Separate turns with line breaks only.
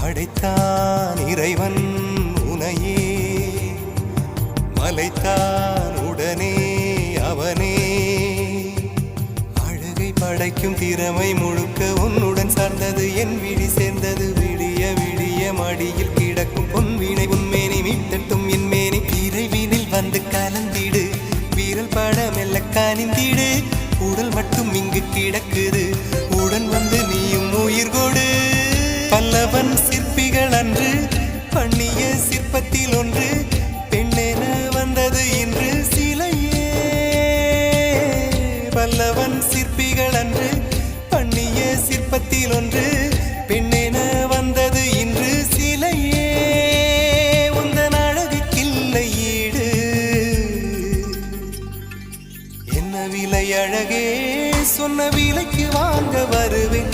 படைத்தான் இறைவன் உனையே, மலைத்தான் உடனே அவனே. அழகை படைக்கும் திறமை முழுக்க உன்னுடன் சார்ந்தது, என் விழி சேர்ந்தது. விடிய விடிய மடியில் கிடக்கும் பொன்வினை உன்மேனி மீட்டட்டும் என் மேனி. இறைவினில் வந்து கலந்திடு, வீரல் பட மெல்ல காணிந்திடு. உடல் மட்டும் இங்கு கிடக்குது, உடன் வந்து நீயும் உயிர் கொடு. பல்லவன் சிற்பிகள் அன்று பண்ணிய சிற்பத்தில் ஒன்று, பெண்ணென வந்தது இன்று சிலையே. பல்லவன் சிற்பிகள் அன்று பண்ணிய சிற்பத்தில் ஒன்று, பெண்ணென வந்தது இன்று சிலையே. உந்தன் அழகுக்கில்லை ஈடு, என்ன விலை அழகே, சொன்ன விலைக்கு வாங்க வருவேன்.